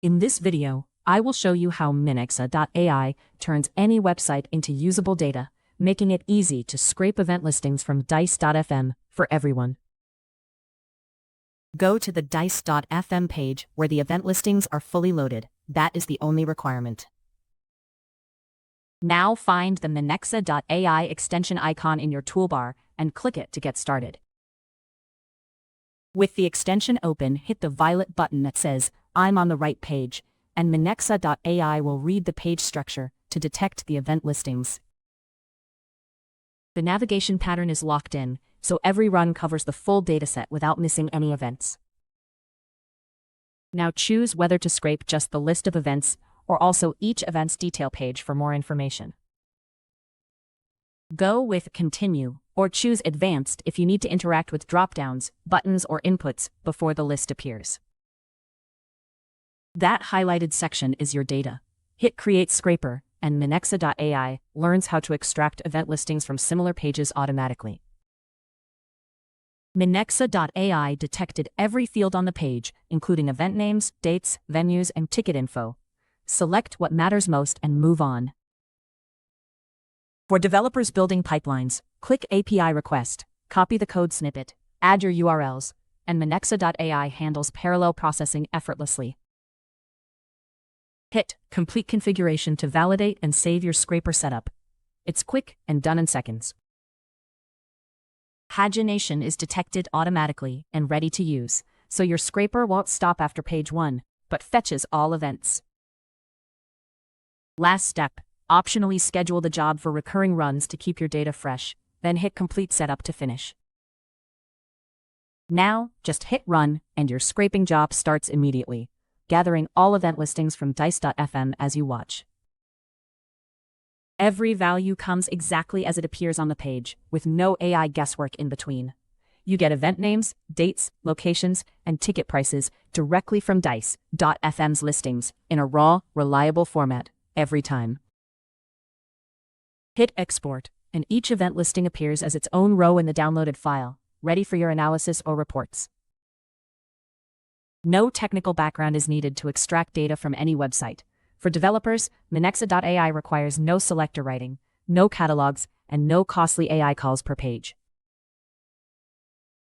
In this video, I will show you how Minexa.ai turns any website into usable data, making it easy to scrape event listings from dice.fm for everyone. Go to the dice.fm page where the event listings are fully loaded. That is the only requirement. Now find the Minexa.ai extension icon in your toolbar and click it to get started. With the extension open, hit the violet button that says, "I'm on the right page," and Minexa.ai will read the page structure to detect the event listings. The navigation pattern is locked in, so every run covers the full dataset without missing any events. Now choose whether to scrape just the list of events or also each event's detail page for more information. Go with Continue, or choose Advanced if you need to interact with drop-downs, buttons, or inputs before the list appears. That highlighted section is your data. Hit Create Scraper, and Minexa.ai learns how to extract event listings from similar pages automatically. Minexa.ai detected every field on the page, including event names, dates, venues, and ticket info. Select what matters most and move on. For developers building pipelines, click API Request, copy the code snippet, add your URLs, and Minexa.ai handles parallel processing effortlessly. Hit Complete Configuration to validate and save your scraper setup. It's quick and done in seconds. Pagination is detected automatically and ready to use, so your scraper won't stop after page 1, but fetches all events. Last step, optionally schedule the job for recurring runs to keep your data fresh, then hit Complete Setup to finish. Now, just hit Run, and your scraping job starts immediately, gathering all event listings from dice.fm as you watch. Every value comes exactly as it appears on the page, with no AI guesswork in between. You get event names, dates, locations, and ticket prices directly from dice.fm's listings in a raw, reliable format, every time. Hit Export, and each event listing appears as its own row in the downloaded file, ready for your analysis or reports. No technical background is needed to extract data from any website. For developers, Minexa.ai requires no selector writing, no catalogs, and no costly AI calls per page.